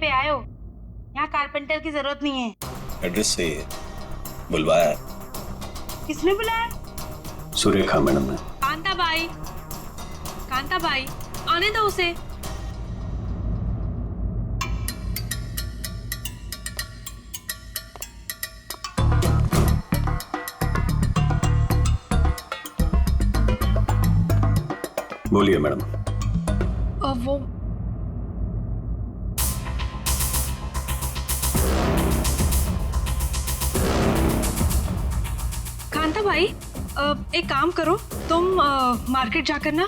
पे आए हो। यहाँ कारपेंटर की जरूरत नहीं है। एड्रेस सही है, बुलवाया है। किसने बुलाया? सुरेखा मैडम ने। कांता बाई, आने दो उसे। बोलिए मैडम। वो कांता भाई, एक काम करो, तुम मार्केट जाकर ना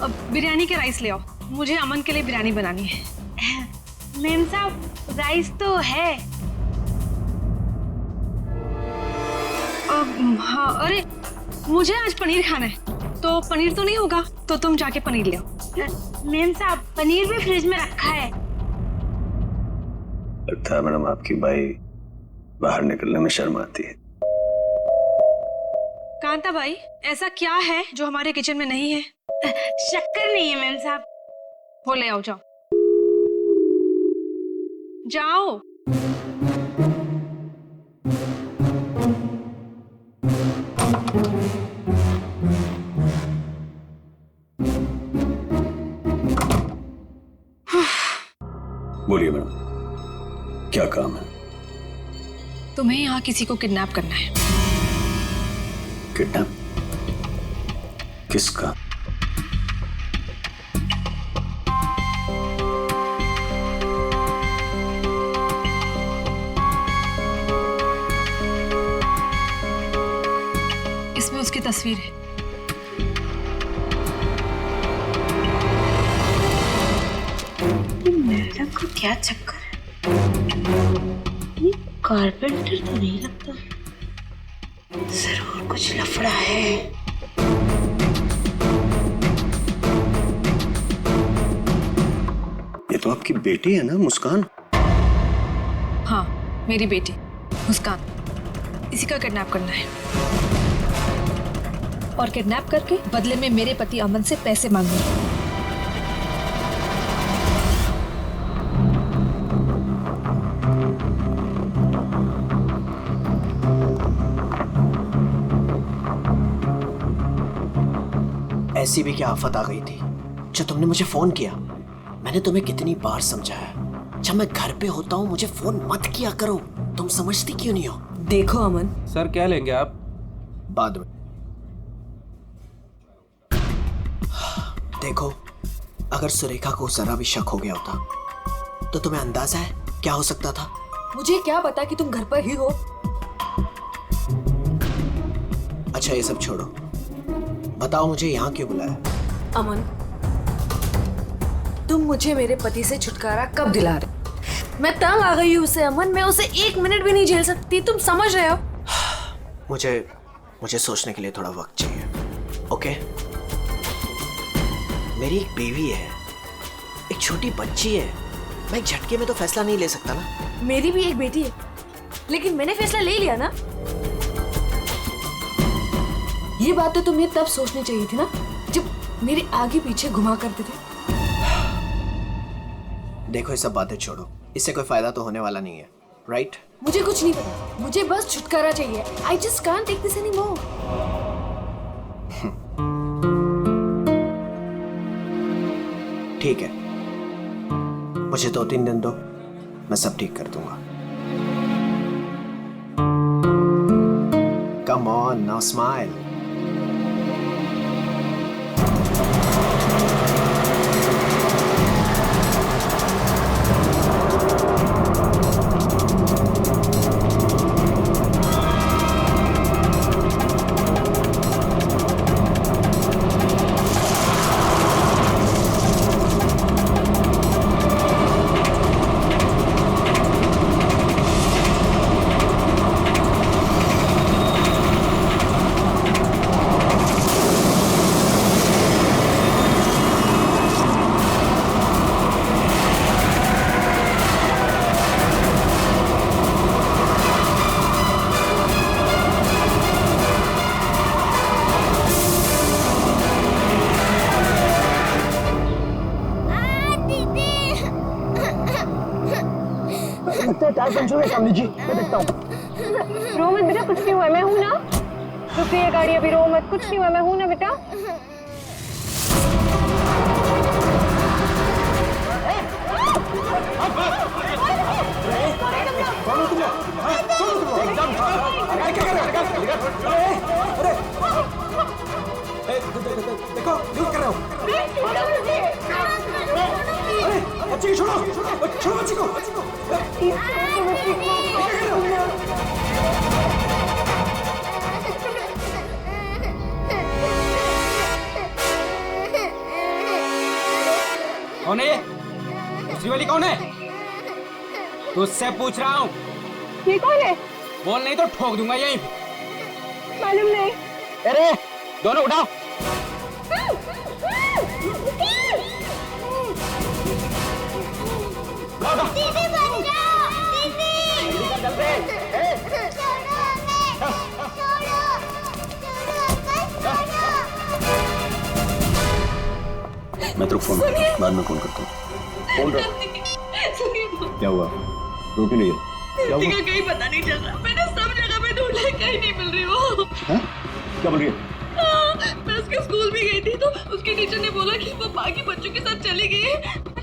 बिरयानी के राइस ले आओ। मुझे अमन के लिए बिरयानी बनानी है। मैम साहब, राइस तो है। हाँ, अरे मुझे आज पनीर खाना है, तो पनीर तो नहीं होगा, तो तुम जाके पनीर ले आओ। मैम साहब, पनीर भी फ्रिज में रखा है। लगता है मैडम आपकी बाई बाहर निकलने में शर्म आती है। कांता भाई, ऐसा क्या है जो हमारे किचन में नहीं है? शक्कर नहीं है मैम साहब। वो ले आओ, जाओ जाओ। बोलिए मैडम, क्या काम है? तुम्हें यहाँ किसी को किडनैप करना है। किडनैप? किसका? इसमें उसकी तस्वीर है। मैडम को क्या चक्कर है? ये कारपेंटर तो नहीं लगता, जरूर कुछ लफड़ा है। ये तो आपकी बेटी है ना, मुस्कान? हाँ, मेरी बेटी मुस्कान, इसी का किडनैप करना है। और किडनैप करके बदले में मेरे पति अमन से पैसे मांगने। ऐसी भी क्या आफत आ गई थी जो तुमने मुझे फोन किया? मैंने तुम्हें कितनी बार समझाया, जब मैं घर पे होता हूँ मुझे फोन मत किया करो। तुम समझती क्यों नहीं हो? देखो अमन, सर क्या लेंगे आप? बाद में। देखो, अगर सुरेखा को जरा भी शक हो गया होता तो तुम्हें अंदाजा है क्या हो सकता था? मुझे क्या पता कि तुम घर पर ही हो। अच्छा ये सब छोड़ो, बताओ मुझे यहाँ क्यों बुलाया? अमन, तुम मुझे मेरे पति से छुटकारा कब दिला रहे? मैं तंग आ गई हूँ उससे अमन, मैं उसे 1 मिनट भी नहीं झेल सकती, तुम समझ रहे हो? मुझे सोचने के लिए थोड़ा वक्त चाहिए, ओके? मेरी एक बेबी है, एक छोटी बच्ची है, मैं एक झटके में तो फैसला नहीं ले सकता ना। मेरी भी एक बेटी है, लेकिन मैंने फैसला ले लिया ना। ये बात तो तुम्हें तब सोचनी चाहिए थी ना, जब मेरे आगे पीछे घुमा करते थे। देखो ये सब बातें छोड़ो, इससे कोई फायदा तो होने वाला नहीं है, राइट? मुझे कुछ नहीं पता, मुझे बस छुटकारा चाहिए। I just can't take this anymore. ठीक है, मुझे 2-3 दिन दो, मैं सब ठीक कर दूंगा। Come on, now smile. लगता है टायर पंचर है सामने जी, मैं देखता हूँ। रो मत बेटा, कुछ नहीं हुआ, मैं हूँ ना। रुकिए ये गाड़ी, अभी रो मत, कुछ नहीं हुआ, मैं हूँ ना बेटा। देखो क्या कर रहे हो? बच्ची छोड़ो, छोड़ो बच्ची को। कौन है ये? दूसरी वाली कौन है? तुझसे पूछ रहा हूँ। ये कौन है? बोल नहीं तो ठोक दूंगा यहीं पे। मालूम नहीं। अरे दोनों उठाओ। दीदी बचाओ, दीदी। छोड़ो हमें, छोड़ो, मैं तेरे को फोन करता हूँ, बाद में फोन करता हूँ। फोन रख। क्या हुआ? रो क्यों नहीं है? क्या हुआ? कहीं पता नहीं चल रहा, मैंने सब जगह पे ढूंढा, कहीं नहीं मिल रही वो। हैं? क्या बोल रही है? मैं उसके स्कूल भी गई थी तो उसके टीचर ने बोला कि वो बाकी बच्चों के साथ चली गई है,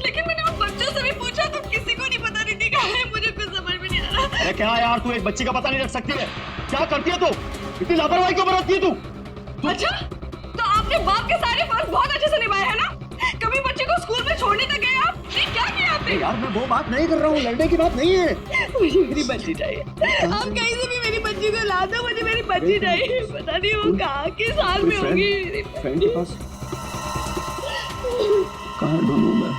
लेकिन मैंने उन बच्चों से भी पूछा तो किसी को नहीं पता नहीं कहाँ है। मुझे कुछ समझ में नहीं आ रहा। अरे क्या यार, तू एक बच्ची का पता नहीं रख सकती है? क्या करती है तू? इतनी लापरवाही क्यों बरतती है तू? अच्छा, तो आपने बाप के सारे फर्ज बहुत अच्छे से निभाए हैं ना? कभी बच्चे को स्कूल में छोड़ने तक गए आप? ये क्या किया आपने? यार मैं वो बात नहीं कर रहा हूँ, लड़ने की बात नहीं है। मुझे मेरी बच्ची चाहिए। आप कहीं से भी मेरी बच्ची को ला दो, मुझे मेरी बच्ची चाहिए। पता नहीं वो कहाँ के साल में होगी। फ्रेंड के पास कहाँ ढूंढूं मैं?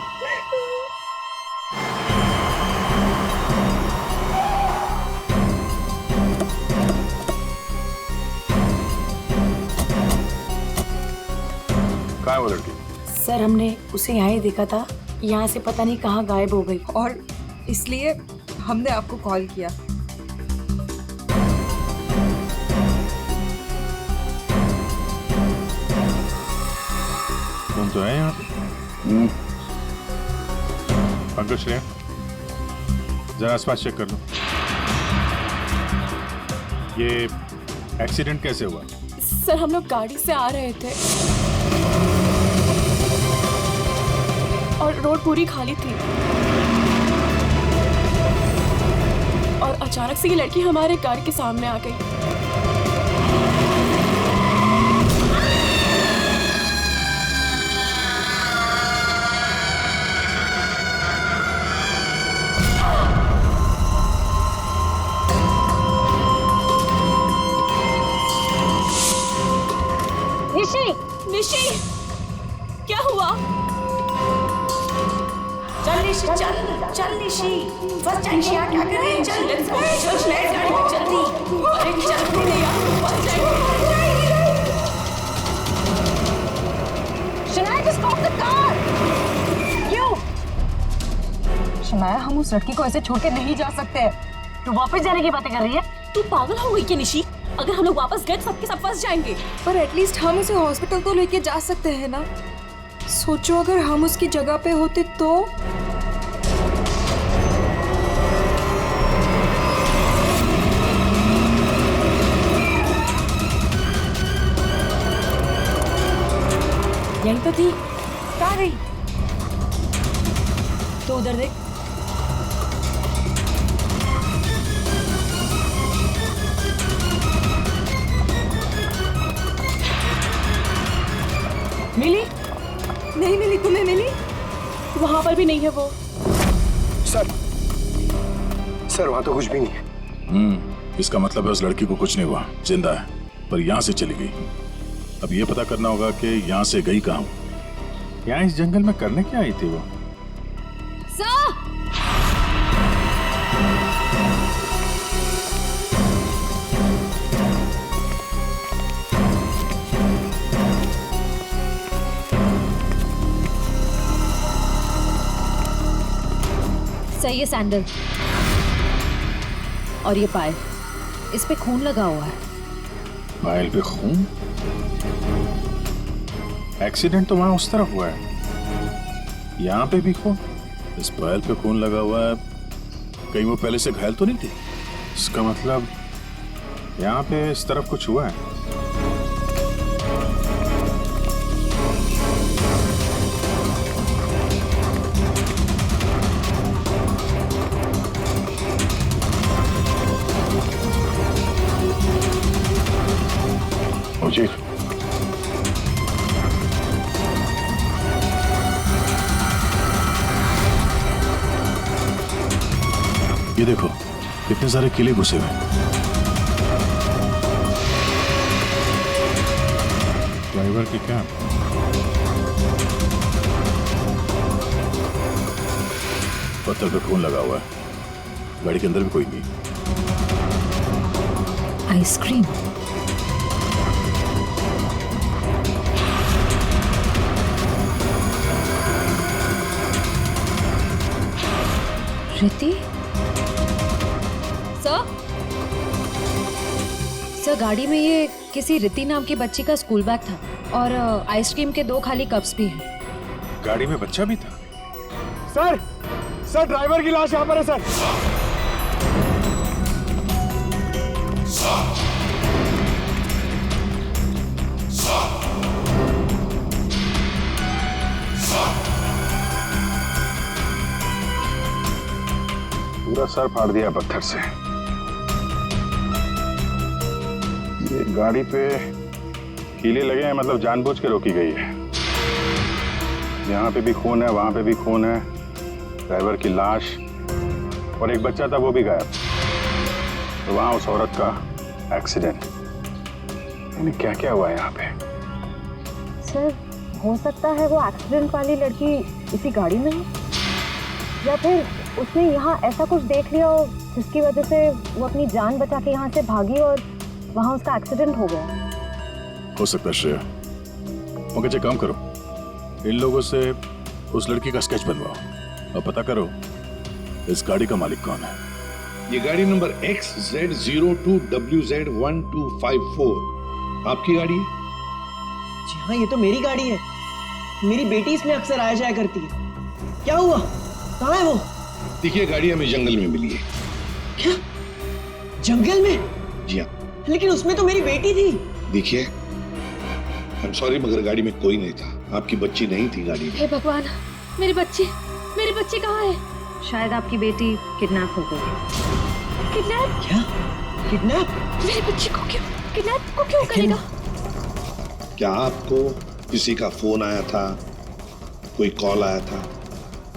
कहाँ है वो लड़की? सर हमने उसे यहाँ ही देखा था, यहाँ से पता नहीं कहाँ गायब हो गई। और इसलिए हमने आपको कॉल किया। तुम तो है यहाँ पे। पंकज श्रेया, जरा आसपास चेक कर लो। ये एक्सीडेंट कैसे हुआ? सर हम लोग गाड़ी से आ रहे थे और रोड पूरी खाली थी और अचानक से ये लड़की हमारे कार के सामने आ गई। निशी, क्या हुआ? चल निशी, चल निशी, फर्स्ट टाइम क्या कर रही है? चल लेट्स गो, चल गाड़ी में जल्दी। अरे चलती नहीं यार, first time. Shanaya, just stop the car! क्यों? शनाया, हम उस लड़की को ऐसे छोड़ के नहीं जा सकते। तू वापस जाने की बातें कर रही है? तू पागल हो गई क्या निशी? अगर हम लोग वापस गए सबके सब फंस जाएंगे। पर एटलीस्ट हम उसे हॉस्पिटल तो लेके जा सकते हैं ना? सोचो अगर हम उसकी जगह पे होते तो। यहीं तो थी। कहाँ गई? तो उधर देख। मिली? नहीं मिली। तुम्हें मिली? वहां पर भी नहीं है वो। सर वहाँ तो कुछ भी नहीं है। इसका मतलब है उस लड़की को कुछ नहीं हुआ, जिंदा है, पर यहाँ से चली गई। अब ये पता करना होगा कि यहाँ से गई कहाँ। यहाँ इस जंगल में करने क्या आई थी वो? सही है सैंडल। और ये पायल, इस पे खून लगा हुआ है। पायल पे खून? एक्सीडेंट तो वहां उस तरफ हुआ है, यहाँ पे भी खून। इस पायल पे खून लगा हुआ है, कहीं वो पहले से घायल तो नहीं थी? इसका मतलब यहाँ पे इस तरफ कुछ हुआ है। मुझे ये देखो कितने सारे किले घुसे हुए। ड्राइवर की क्या? पत्थर पे खून लगा हुआ है। गाड़ी के अंदर भी कोई नहीं। आइसक्रीम। रिति? सर गाड़ी में ये किसी रिति नाम की बच्ची का स्कूल बैग था और आइसक्रीम के 2 खाली कप्स भी हैं। गाड़ी में बच्चा भी था? सर ड्राइवर की लाश यहाँ पर है सर। पूरा सर फाड़ दिया पत्थर से। ये गाड़ी पे कीले लगे हैं, मतलब जानबूझ के रोकी गई है। यहाँ पे भी खून है, वहां पे भी खून है। ड्राइवर की लाश और एक बच्चा था वो भी गायब। तो वहां उस औरत का एक्सीडेंट। यानी क्या क्या हुआ है यहाँ पे? सर हो सकता है वो एक्सीडेंट वाली लड़की इसी गाड़ी में है, या फिर उसने यहाँ ऐसा कुछ देख लिया हो जिसकी वजह से वो अपनी जान बचा के यहाँ से भागी और वहाँ उसका एक्सीडेंट हो गया। हो सकता है श्रेया। मगर काम करो, इन लोगों से उस लड़की का स्केच बनवाओ और पता करो इस गाड़ी का मालिक कौन है। ये गाड़ी नंबर XZ02WZ1254 आपकी गाड़ी है? जी हाँ, ये तो मेरी गाड़ी है। मेरी बेटी इसमें अक्सर आया जाया करती है। क्या हुआ? कहाँ है वो? देखिए गाड़ी हमें जंगल में मिली है। क्या? जंगल में? जी हाँ। लेकिन उसमें तो मेरी बेटी थी। देखिए आई एम सॉरी मगर गाड़ी में कोई नहीं था। आपकी बच्ची नहीं थी गाड़ी में। हे भगवान, मेरी बच्ची कहाँ है? शायद आपकी बेटी किडनैप हो गई है। किडनैप? क्या? किडनैप? मेरी बच्ची को क्यों करेगा? क्या आपको किसी का फोन आया था, कोई कॉल आया था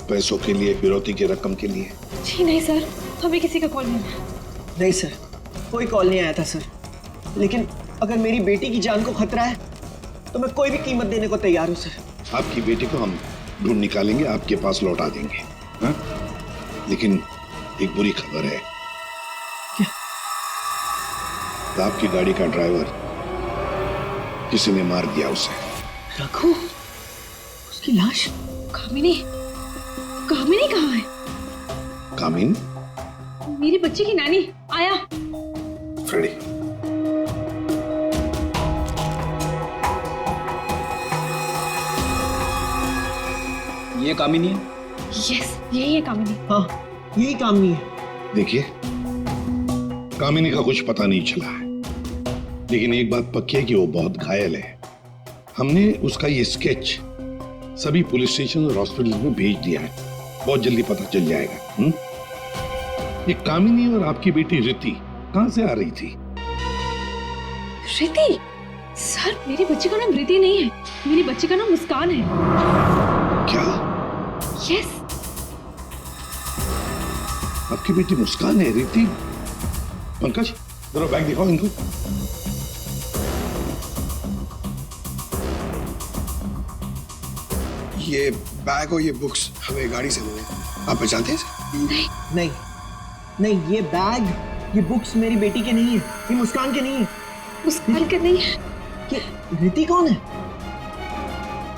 पैसों के लिए, फिरौती की रकम के लिए? जी नहीं सर, हमें किसी का कॉल नहीं आया। नहीं सर, कोई कॉल नहीं आया था सर। लेकिन अगर मेरी बेटी की जान को खतरा है तो मैं कोई भी कीमत देने को तैयार हूँ सर। आपकी बेटी को हम ढूंढ निकालेंगे, आपके पास लौटा देंगे। हाँ? लेकिन एक बुरी खबर है। क्या? तो आपकी गाड़ी का ड्राइवर किसी ने मार दिया उसे। रघु? उसकी लाश? कामिनी कहाँ है? कामिन? मेरी बच्ची की नानी आया। फ्रेडी, ये कामिनी है? यस, यही है कामिनी। हाँ, यही कामिनी है। देखिए कामिनी का कुछ पता नहीं चला है, लेकिन एक बात पक्की है कि वो बहुत घायल है। हमने उसका ये स्केच सभी पुलिस स्टेशन और हॉस्पिटल में भेज दिया है। बहुत जल्दी पता चल जाएगा। ये कामिनी और आपकी बेटी रिति कहां से आ रही थी? रिति? सर मेरी बच्ची का नाम रिति नहीं है, मेरी बच्ची का नाम मुस्कान है। क्या? यस। आपकी बेटी मुस्कान है? रिति? पंकज जरा बैग दिखाओ इनको। ये बैग और ये बुक्स हमें गाड़ी से मिले। आप पहचानते हैं इसे? नहीं, ये बैग, ये बुक्स मेरी बेटी के नहीं है, ये मुस्कान के नहीं है। मुस्कान के नहीं है? ये रिति कौन है?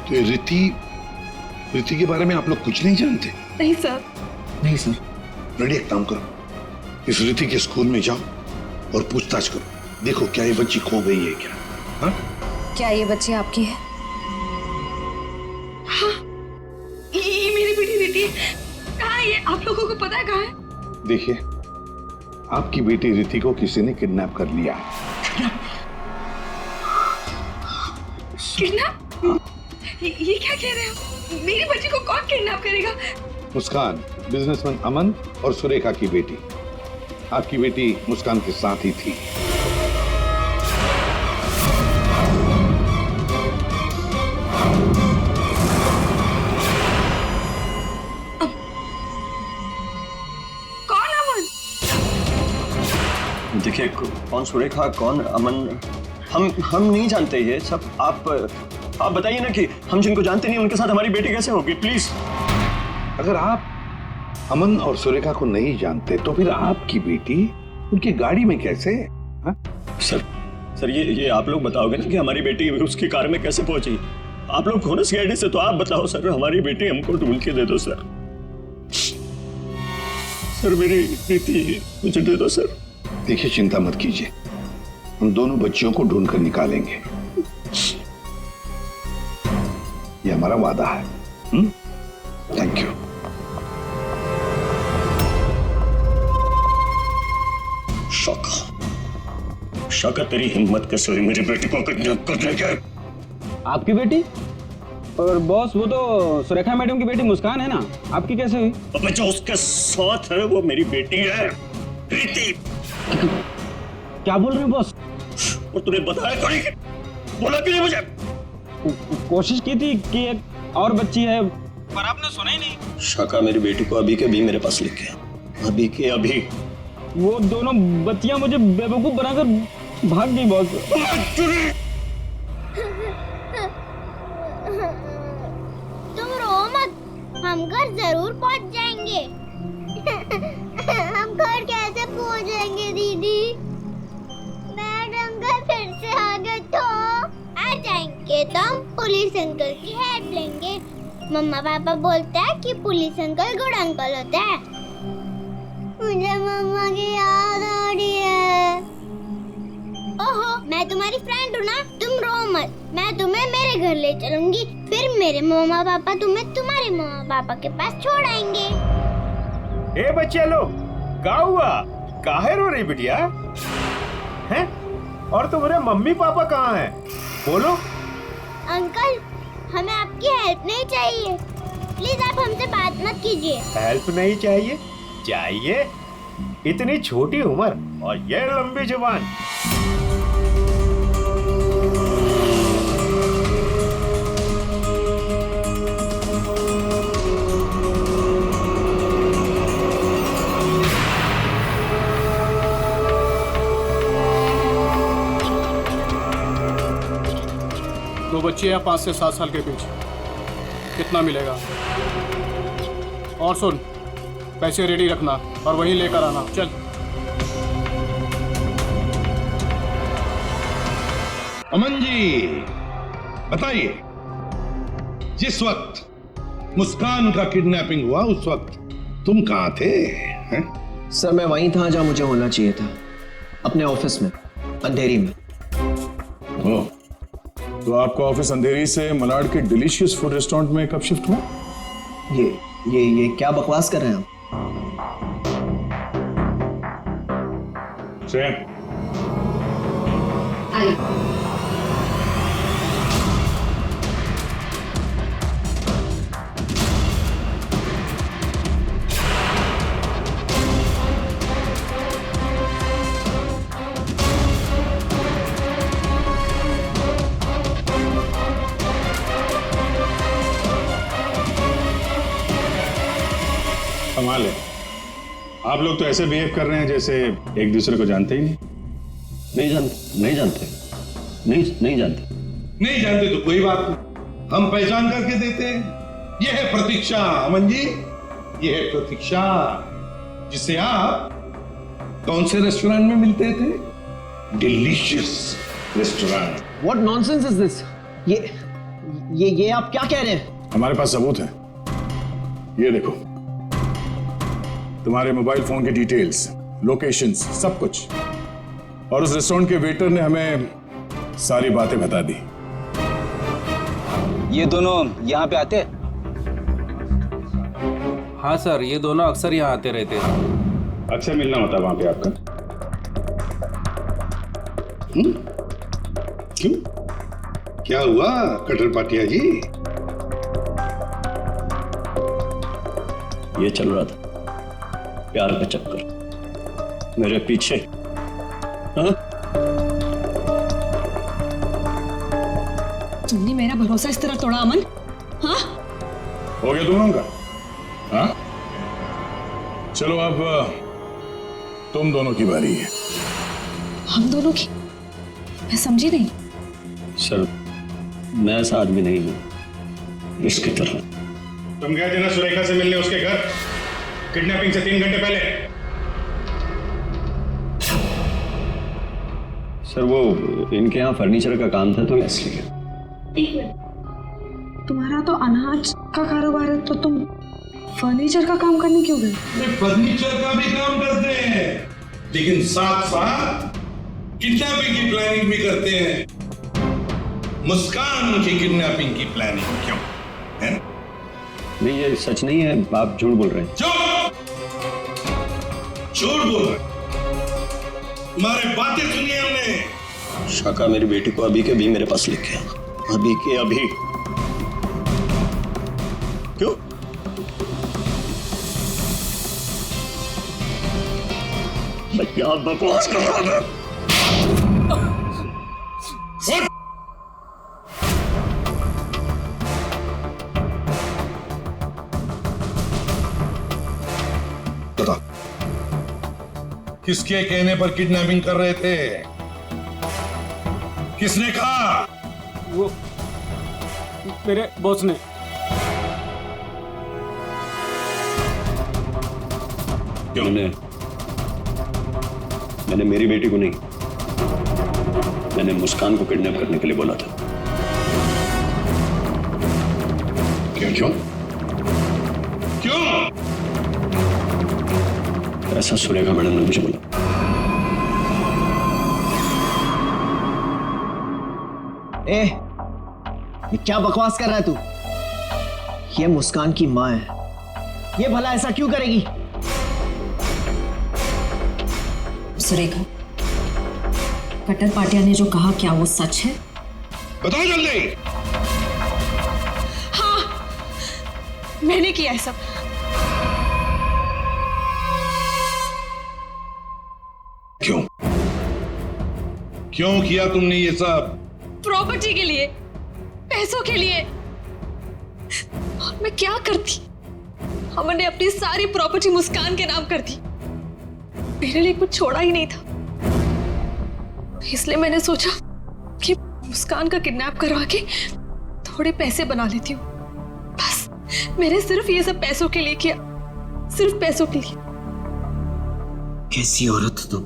तो ये रिति के बारे में आप लोग कुछ नहीं जानते? नहीं सर। नहीं सर। रेडी, एक काम करो, इस रिति के स्कूल में जाओ और पूछताछ करो। देखो क्या ये बच्ची खो गई है क्या? हाँ? क्या ये बच्ची आपकी है? हाँ, ये मेरी बेटी रिति है। कहाँ है ये? आप लोगों को पता है कहाँ है? देखिए, आपकी बेटी रिति को किसी ने किडनैप कर लिया है। किडनैप? ये क्या कह रहे हो? मेरी बच्ची को कौन किडनैप करेगा? मुस्कान, बिजनेसमैन अमन और सुरेखा की बेटी। आपकी बेटी मुस्कान के साथ ही थी। कौन अमन? देखिए, कौन सुरेखा कौन अमन हम नहीं जानते ये सब। आप बताइए ना कि हम जिनको जानते नहीं उनके साथ हमारी बेटी कैसे होगी, प्लीज। अगर आप अमन और सुरेखा को नहीं जानते तो फिर आपकी बेटी उनकी गाड़ी में कैसे? हा? सर ये आप लोग बताओगे ना कि हमारी बेटी उसकी कार में कैसे पहुंची? आप लोग हो ना सीआईडी से, तो आप बताओ सर, हमारी बेटी हमको ढूंढ के दे दो सर। सर मेरी बेटी मुझे दे दो सर। देखिए, चिंता मत कीजिए, हम दोनों बच्चियों को ढूंढ कर निकालेंगे। ये हमारा वादा है। Thank you. शौका तेरी हिम्मत कैसे हुई मेरी बेटी को किडनैप करने की? आपकी बेटी? और बॉस, वो तो सुरेखा मैडम की बेटी मुस्कान है ना, आपकी कैसे हुई? अबे जो उसके साथ है वो मेरी बेटी है, प्रीति। क्या बोल रहे हो बॉस? और तूने बताया क्यों नहीं? बोला क्यों नहीं मुझे? कोशिश की थी कि एक और बच्ची है, पर आपने सुना ही नहीं। शाका मेरी बेटी को अभी के अभी मेरे पास लेके, अभी के अभी। वो दोनों बच्चियां मुझे बेवकूफ बनाकर भाग गई बॉस। तुम रो मत, हम घर जरूर पहुंच जाएंगे। हम घर कैसे पहुंचेंगे दीदी? मैडम घर फिर से आ गए तो आ जाएंगे तो हम पुलिस अंकल की हेल्प लेंगे। मम्मा पापा बोलते हैं कि पुलिस अंकल गुड अंकल होते हैं। मुझे मम्मा की याद आ रही है। ओहो, मैं तुम्हारी फ्रेंड हूँ ना, तुम रो मत। मैं तुम्हें मेरे घर ले चलूंगी, फिर मेरे मम्मा पापा तुम्हें तुम्हारे मम्मा पापा के पास छोड़ आएंगे। ए बच्चे लोग, क्या हुआ? काहे रो रही बिटिया? हैं? और तुम्हारे मम्मी पापा कहाँ हैं? बोलो। अंकल, हमें आपकी हेल्प नहीं चाहिए, प्लीज आप हमसे बात मत कीजिए। हेल्प नहीं चाहिए? चाहिए? इतनी छोटी उम्र और ये लंबी जुबान। दो बच्चे हैं 5 से 7 साल के बीच, कितना मिलेगा? और सुन, पैसे रेडी रखना और वहीं लेकर आना। चल। अमन जी, बताइए, जिस वक्त मुस्कान का किडनैपिंग हुआ उस वक्त तुम कहाँ थे? हैं? सर मैं वहीं था जहाँ मुझे होना चाहिए था, अपने ऑफिस में, अंधेरी में। ओह, तो आपका ऑफिस अंधेरी से मलाड के डिलीशियस फूड रेस्टोरेंट में कब शिफ्ट हुआ? ये क्या बकवास कर रहे हैं आप? कमाल है, आप लोग तो ऐसे बिहेव कर रहे हैं जैसे एक दूसरे को जानते ही नहीं। नहीं जानते। नहीं जानते तो कोई बात नहीं, हम पहचान करके देते हैं। यह है प्रतीक्षा अमन जी, यह है प्रतीक्षा, जिसे आप कौन से रेस्टोरेंट में मिलते थे? Delicious restaurant. What nonsense is this? ये आप क्या कह रहे हैं? हमारे पास सबूत है, ये देखो, तुम्हारे मोबाइल फोन के डिटेल्स, लोकेशंस, सब कुछ। और उस रेस्टोरेंट के वेटर ने हमें सारी बातें बता दी। ये दोनों यहाँ पे आते? हाँ सर, ये दोनों अक्सर यहाँ आते रहते हैं। अक्सर मिलना होता है वहां पे आपका? क्यों, क्या हुआ कटर पाटिया जी? ये चल रहा था प्यार का चक्कर मेरे पीछे। हाँ? तुमने मेरा भरोसा इस तरह तोड़ा अमन? हाँ? हो गया दोनों का? हाँ? चलो अब तुम दोनों की बारी है। हम दोनों की? मैं समझी नहीं। सर, मैं ऐसा आदमी नहीं हूं इसकी तरह। तुम गए थे ना सुरेखा से मिलने उसके घर किडनैपिंग से 3 घंटे पहले? सर वो इनके यहाँ फर्नीचर का काम था तो इसलिए। एक मिनट, तुम्हारा तो अनाज का कारोबार है तो तुम फर्नीचर का काम करने क्यों गए? फर्नीचर का भी काम करते हैं लेकिन साथ साथ किडनैपिंग की प्लानिंग भी करते हैं। मुस्कान की किडनैपिंग की प्लानिंग क्यों है? नहीं, ये सच नहीं है, आप झूठ बोल रहे हैं। झूठ बोल रहे? तुम्हारे बातें सुनी हमने। शाका मेरी बेटी को अभी के अभी मेरे पास लेके आया, अभी के अभी। क्यों? मैं क्या बकवास कर रहा था? बता, किसके कहने पर किडनैपिंग कर रहे थे? किसने कहा? वो मेरे बॉस ने। क्यों? मैंने मेरी बेटी को नहीं, मैंने मुस्कान को किडनैप करने के लिए बोला था। क्यों क्यों क्यों? ऐसा सुरेखा मैडम ने मुझे बोला। ए, ये क्या बकवास कर रहा है तू? ये मुस्कान की माँ है, ये भला ऐसा क्यों करेगी? सुरेखा, कटर पाटिया ने जो कहा क्या वो सच है? बताओ जल्दी। हाँ, मैंने किया है सब। क्यों क्यों किया तुमने ये सब? प्रॉपर्टी के लिए, पैसों के लिए। और मैं क्या करती? हमने अपनी सारी प्रॉपर्टी मुस्कान के नाम कर दी। मेरे लिए कुछ छोड़ा ही नहीं था, इसलिए मैंने सोचा कि मुस्कान का किडनैप करवा के थोड़े पैसे बना लेती हूँ। बस मैंने सिर्फ ये सब पैसों के लिए किया, सिर्फ पैसों के लिए। कैसी औरत तुम?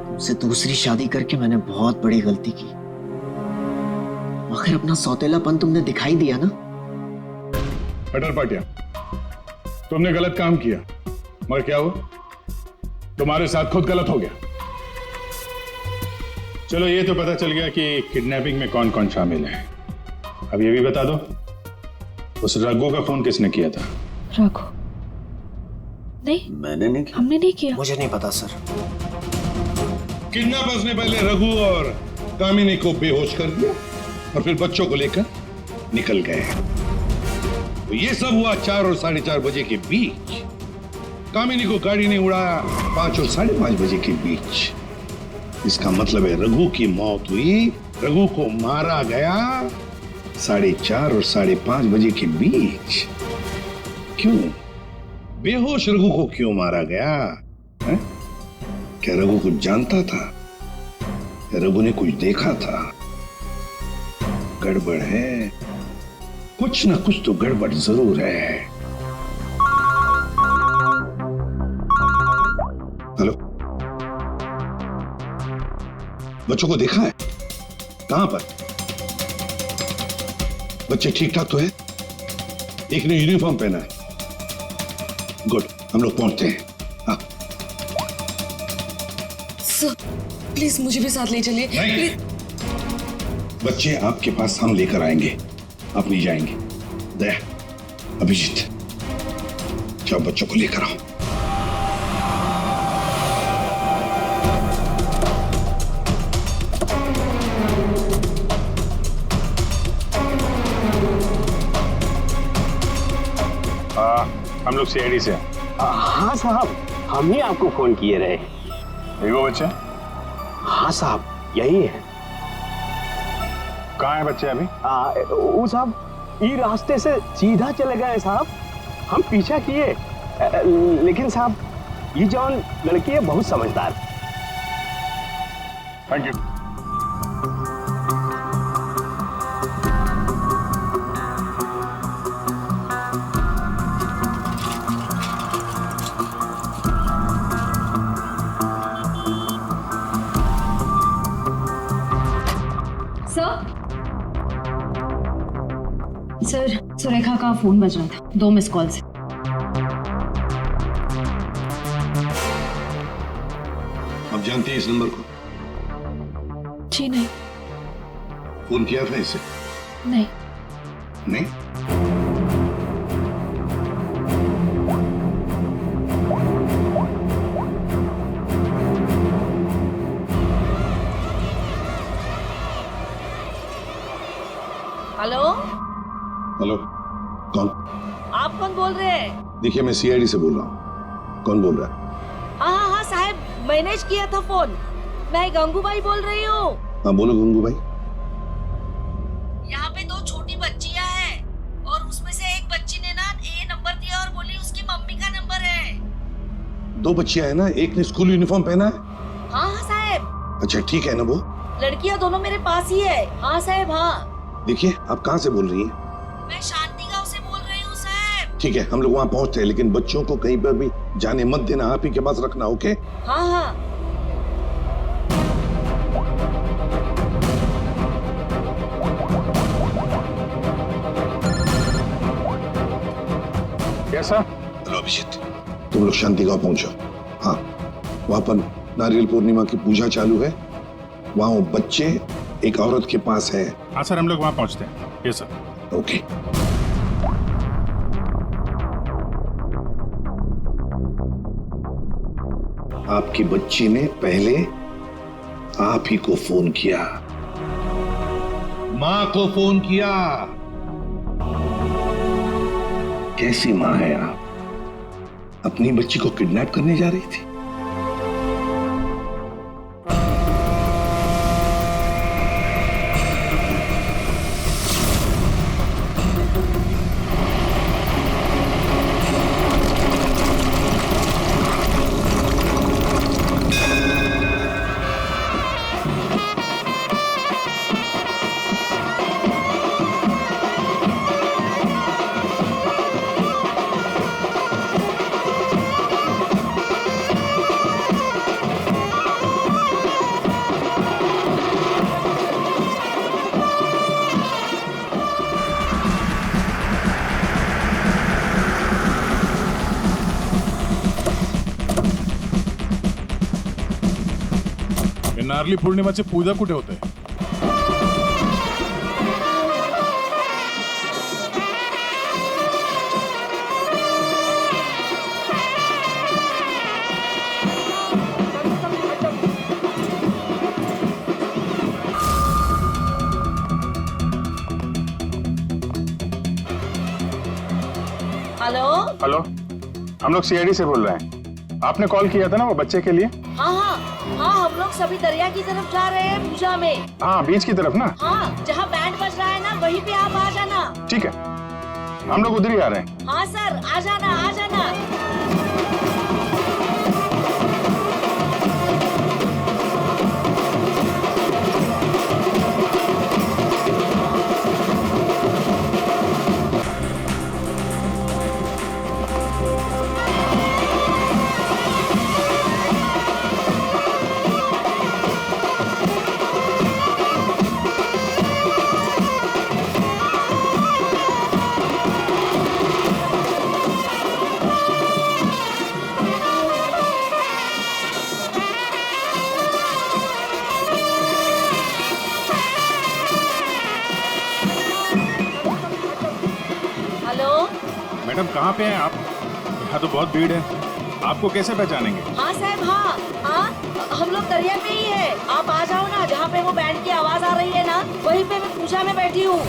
तुमसे दूसरी शादी करके मैंने बहुत बड़ी गलती की, मगर अपना सौतेलापन तुमने दिखाई दिया ना। कटर पाटिया, तुमने गलत काम किया, मगर क्या हुआ? तुम्हारे साथ खुद गलत हो गया। चलो ये तो पता चल गया कि किडनैपिंग में कौन कौन शामिल है। अब ये भी बता दो, उस रघु का फोन किसने किया था? रघु? नहीं, मैंने नहीं किया। हमने नहीं किया। मुझे नहीं पता सर। किडनैपर्स ने पहले रघु और कामिनी को बेहोश कर दिया और फिर बच्चों को लेकर निकल गए। तो ये सब हुआ 4 और 4:30 बजे के बीच। कामिनी को गाड़ी ने उड़ाया 5 और 5:30 बजे के बीच। इसका मतलब है रघु की मौत हुई, रघु को मारा गया 4:30 और 5:30 बजे के बीच। क्यों? बेहोश रघु को क्यों मारा गया है? क्या रघु कुछ जानता था? क्या रघु ने कुछ देखा था? गड़बड़ है, कुछ ना कुछ तो गड़बड़ जरूर है। हेलो, बच्चों को देखा है? कहां पर? बच्चे ठीक ठाक तो है? एक ने यूनिफॉर्म पहना है। गुड, हम लोग पहुंचते हैं। हाँ। सर, प्लीज मुझे भी साथ ले चलिए। नहीं, बच्चे आपके पास हम लेकर आएंगे, आप नहीं जाएंगे। दया, अभिजीत, जाओ बच्चों को लेकर आओ। हम लोग सीआईडी से हैं। हाँ साहब, हम ही आपको फोन किए रहे। यही वो बच्चे? हाँ साहब, यही है। कहाँ है बच्चे अभी? वो साहब ये रास्ते से सीधा चले गए साहब। हम पीछा किए, लेकिन साहब ये जौन लड़की है बहुत समझदार। Thank you. सर, सुरेखा का फोन बज रहा था, 2 मिस कॉल से। आप जानते हैं इस नंबर को? जी नहीं। फोन किया था इसे? नहीं। नहीं? हेलो, हेलो, कौन? आप कौन बोल रहे हैं? देखिए, मैं सीआईडी से बोल रहा हूँ। कौन बोल रहा है? हाँ साहब, मैंने किया था फोन। मैं गंगूबाई बोल रही हूँ। हाँ बोलो गंगूबाई। यहाँ पे 2 छोटी बच्चियाँ हैं और उसमें से एक बच्ची ने ना ये नंबर दिया और बोली उसकी मम्मी का नंबर है। 2 बच्चियां हैं ना, एक ने स्कूल यूनिफॉर्म पहना है। हाँ साहब। अच्छा ठीक है ना वो? लड़कियाँ दोनों मेरे पास ही है। हाँ साहब, हाँ। देखिए, आप कहाँ से बोल रही हैं? मैं शांति गांव से बोल रही हूँ साहब। ठीक है, हम लोग वहाँ पहुँचते हैं, लेकिन बच्चों को कहीं पर भी जाने मत देना, आप ही के पास रखना। ओके? हाँ। कैसा? हेलो अभिजीत, तुम लोग शांति गांव पहुंचो। हाँ, वहाँ पर नारियल पूर्णिमा की पूजा चालू है। वहाँ वो बच्चे एक औरत के पास है। हाँ सर, हम लोग वहाँ पहुँचते हैं। Yes sir. ओके। आपकी बच्ची ने पहले आप ही को फोन किया, माँ को फोन किया। कैसी माँ है आप? अपनी बच्ची को किडनैप करने जा रही थी। नारली पौर्णिमाचे पूजा कुठे होते? हेलो। हेलो, हम लोग सीआईडी से बोल रहे हैं। आपने कॉल किया था ना वो बच्चे के लिए? हाँ, हम लोग सभी दरिया की तरफ जा रहे हैं पूजा में। हाँ, बीच की तरफ ना? हाँ, जहाँ बैंड बज रहा है ना, वहीं पे आप आ जाना। ठीक है, हम लोग उधर ही आ रहे हैं। हाँ सर, आ जाना, आ जाना। मैडम कहाँ पे हैं आप? यहाँ तो बहुत भीड़ है, आपको कैसे पहचानेंगे? हाँ साहब, हाँ, हम लोग दरिया पे ही है। आप आ जाओ ना, जहाँ पे वो बैंड की आवाज आ रही है ना, वहीं पे मैं पूजा में बैठी हूँ।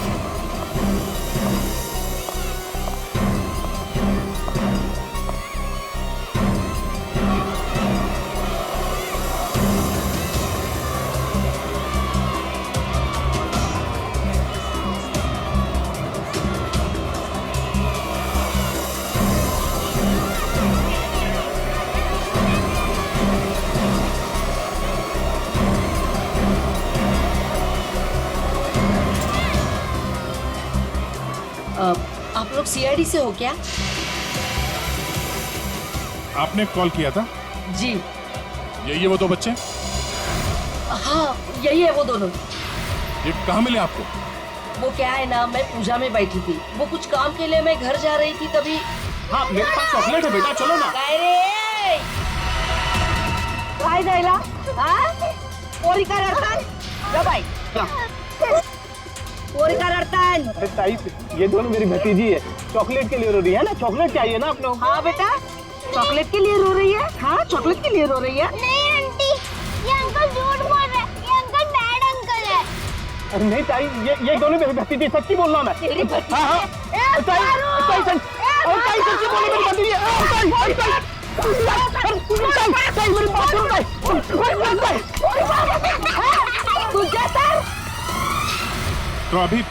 सीआईडी से हो क्या? आपने कॉल किया था? जी। यही है वो दो बच्चे? हाँ यही है वो दोनों। ये कहाँ मिले आपको? वो क्या है ना, मैं पूजा में बैठी थी, वो कुछ काम के लिए मैं घर जा रही थी तभी। हाँ मेरे पास चॉकलेट है बेटा, चलो ना। काय जायला पोरी का रडताय? जा बाई पोरी का रडताय? अरे ताई, ये दोनों मेरी भतीजी है, चॉकलेट के लिए रो रही है ना, चॉकलेट चाहिए ना आप लोग। हाँ बेटा, चॉकलेट के लिए रो रही है। हाँ चॉकलेट के लिए रो रही है। नहीं आंटी, ये अंकल झूठ बोल रहे हैं, ये अंकल बैड अंकल है। अरे नहीं ताई, ये दोनों मेरी भतीजी, सच्ची बोल रहा हूँ मैं। तेरी भतीजी? हाँ हाँ ताई, ताई सच्ची बोल रही मेरी भतीजी है। ताई मेरी बात सुनो ताई। तो अभी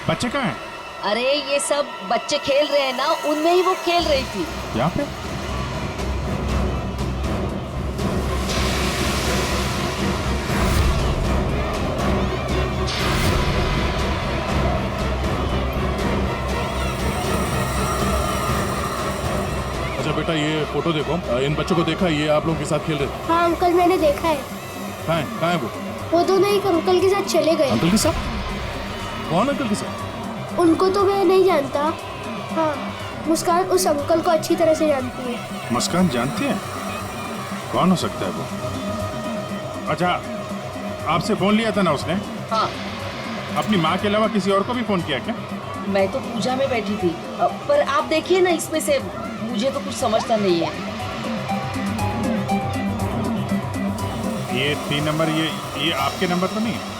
बच्चे कहाँ हैं? अरे ये सब बच्चे खेल रहे हैं ना, उनमें ही वो खेल रही थी। यहाँ पे? अच्छा बेटा, ये फोटो देखो, इन बच्चों को देखा, ये आप लोगों के साथ खेल रहे थे? हाँ अंकल मैंने देखा है। कहाँ है वो दोनों एक अंकल के साथ चले गए। अंकल के साथ? कौन अंकल के साथ? उनको तो मैं नहीं जानता। हाँ मुस्कान उस अंकल को अच्छी तरह से जानती है। मुस्कान जानती है? कौन हो सकता है वो? अच्छा, आपसे फोन लिया था ना उसने? हाँ। अपनी माँ के अलावा किसी और को भी फोन किया क्या? मैं तो पूजा में बैठी थी, पर आप देखिए ना, इसमें से मुझे तो कुछ समझता नहीं है। ये 3 नंबर, ये आपके नंबर तो नहीं है?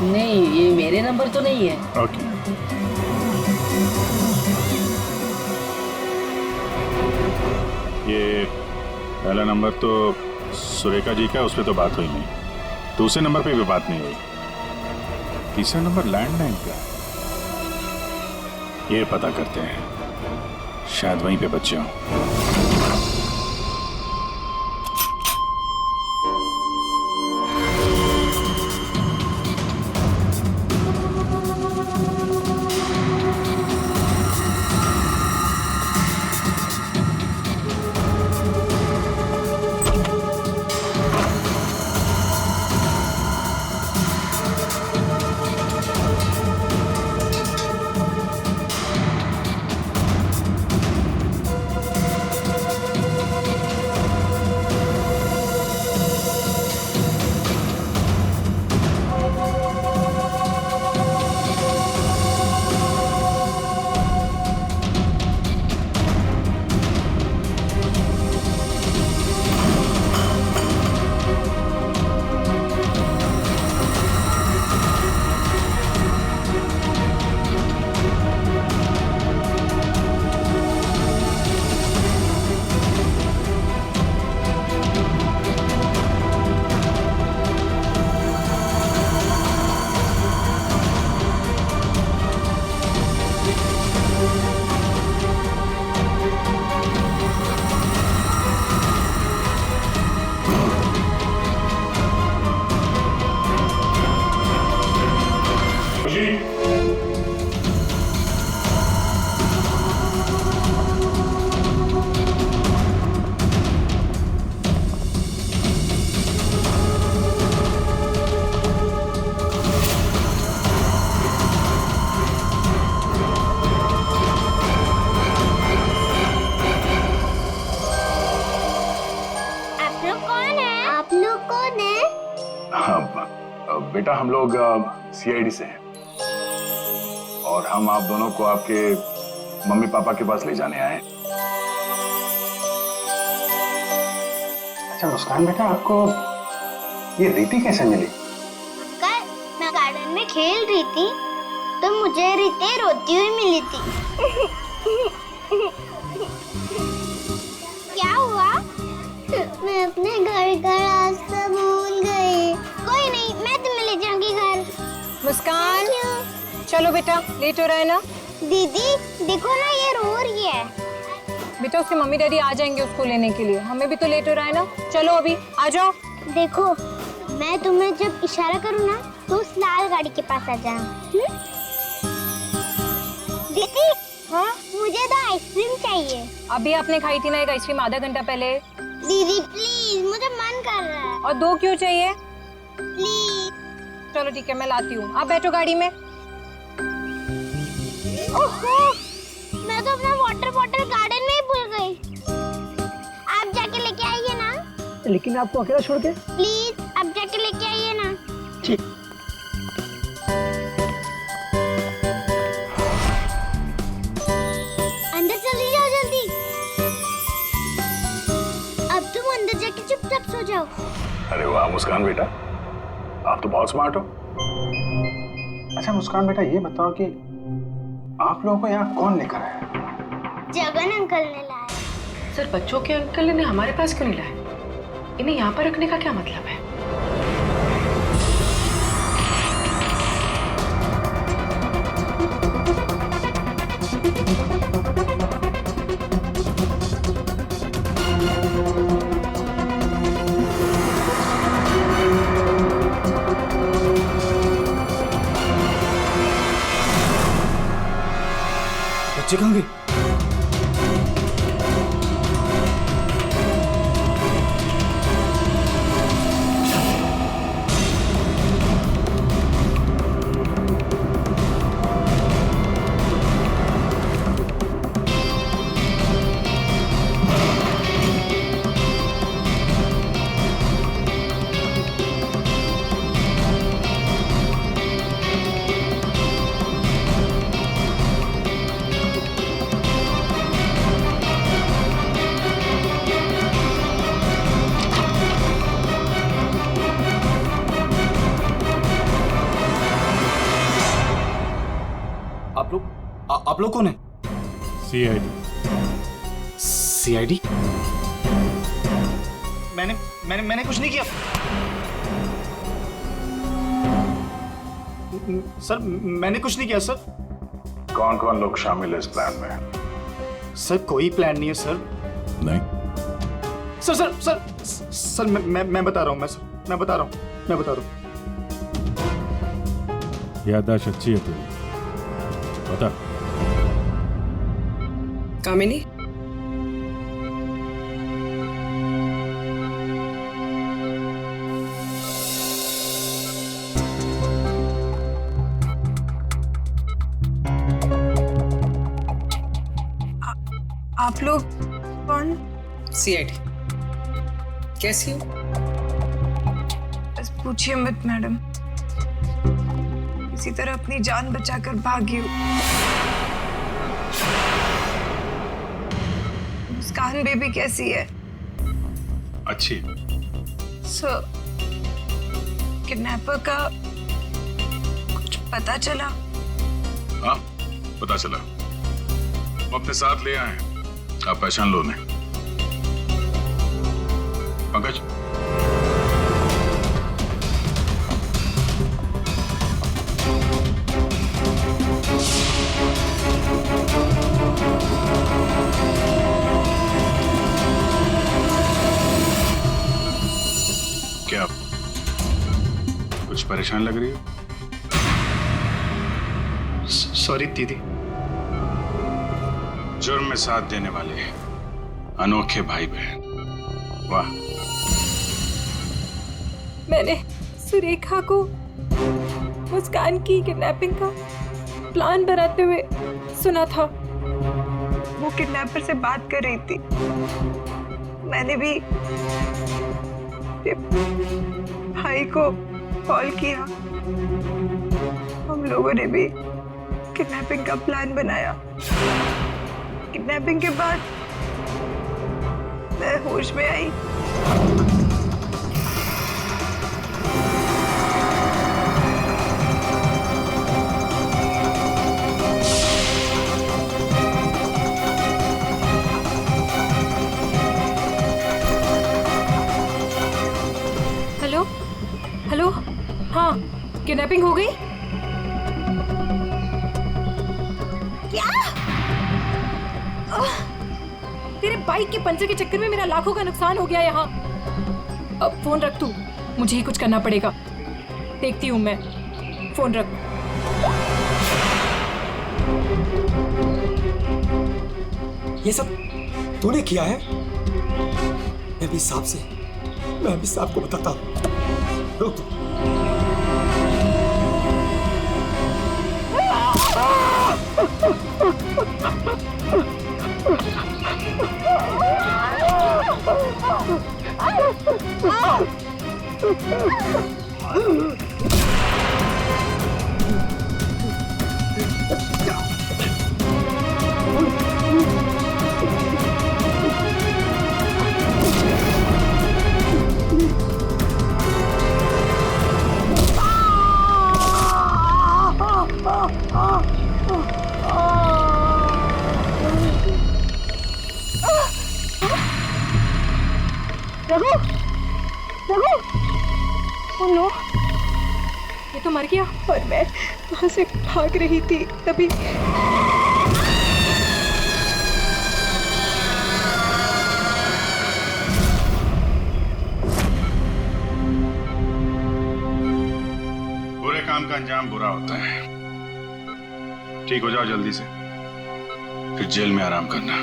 नहीं, ये मेरे नंबर तो नहीं है। ओके। ये पहला नंबर तो सुरेखा जी का, उस पर तो बात हुई नहीं। दूसरे नंबर पे भी बात नहीं हुई। तीसरा नंबर लैंडलाइन का, ये पता करते हैं, शायद वहीं पे बच्चे हों। बेटा, हम लोग सीआईडी से हैं और हम आप दोनों को आपके मम्मी पापा के पास ले जाने आए। अच्छा मुस्कान बेटा, आपको ये रीति कैसे मिली? कल मैं गार्डन में खेल रही थी तो मुझे रीति रोती हुई मिली थी। क्या हुआ? मैं अपने घर का रास्ता भूल गई। कोई नहीं, मैं तुम्हें ले जाऊंगी घर। मुस्कान, चलो बेटा, लेट हो रहा है ना? दीदी देखो ना, ये रो रही है। बेटा उसके मम्मी डैडी आ जाएंगे उसको लेने के लिए, हमें भी तो लेट हो रहा है ना। चलो अभी आ जाओ। देखो, मैं तुम्हें जब इशारा करूँ ना तो उस लाल गाड़ी के पास आ जाना। दीदी हाँ मुझे तो आइसक्रीम चाहिए। अभी आपने खाई थी ना एक आइसक्रीम आधा घंटा पहले। दीदी प्लीज, मुझे मन कर रहा है। और 2 क्यों चाहिए? प्लीज। चलो ठीक है, मैं लाती हूँ, आप बैठो गाड़ी में। ओहो, मैं तो अपना वाटर बॉटल गार्डन में ही भूल गई। आप जाके लेके आइए ना। लेकिन आपको अकेला छोड़ के? प्लीज आप जाके लेके आइए ना। ठीक। अंदर चली जाओ जल्दी। अब तुम अंदर जाके चुपचाप सो जाओ। अरे वाह मुस्कान बेटा, आप तो बहुत स्मार्ट हो। अच्छा मुस्कान बेटा, ये बताओ कि आप लोगों को यहाँ कौन लेकर आया? जगन अंकल ने लाया। सर बच्चों के अंकल ने हमारे पास क्यों नहीं लाए? इन्हें यहाँ पर रखने का क्या मतलब है? बच्चे कहाँ गए? आप लोग कौन है? सीआईडी। सीआईडी? मैंने कुछ नहीं किया सर, मैंने कुछ नहीं किया सर। कौन कौन लोग शामिल है इस प्लान में? सर कोई प्लान नहीं है सर। नहीं सर सर सर सर मैं बता रहा हूँ, मैं बता रहा हूँ। याददाश्त अच्छी है तेरी, बता। कामिनी, आप लोग कौन? सीआईडी। कैसी हो? बस पूछिए मत मैडम, किसी तरह अपनी जान बचाकर भागी हूँ। मुस्कान बेबी कैसी है? अच्छी। सर, किडनैपर का कुछ पता चला? हाँ पता चला, वो अपने साथ ले आए हैं, आप पहचान लो उन्हें। पंकज, क्या कुछ परेशान लग रही हो? सॉरी दीदी। जुर्म में साथ देने वाले अनोखे भाई बहन, वाह। मैंने सुरेखा को मुस्कान की किडनैपिंग का प्लान बनाते हुए सुना था। वो किडनैपर से बात कर रही थी। मैंने भी भाई को कॉल किया। हम लोगों ने भी किडनैपिंग का प्लान बनाया। किडनैपिंग के बाद मैं होश में आई। हेलो हेलो, हाँ किडनैपिंग हो गई? क्या? तेरे बाइक के पंचर के चक्कर में मेरा लाखों का नुकसान हो गया यहाँ। अब फोन रख तू, मुझे ही कुछ करना पड़ेगा। देखती हूँ मैं, फोन रख। ये सब तूने किया है? मैं भी साहब को बताता हूँ। रुक तू। नो, ये तो मर गया और मैं वहां से भाग रही थी तभी। बुरे काम का अंजाम बुरा होता है। ठीक हो जाओ जल्दी से, फिर जेल में आराम करना।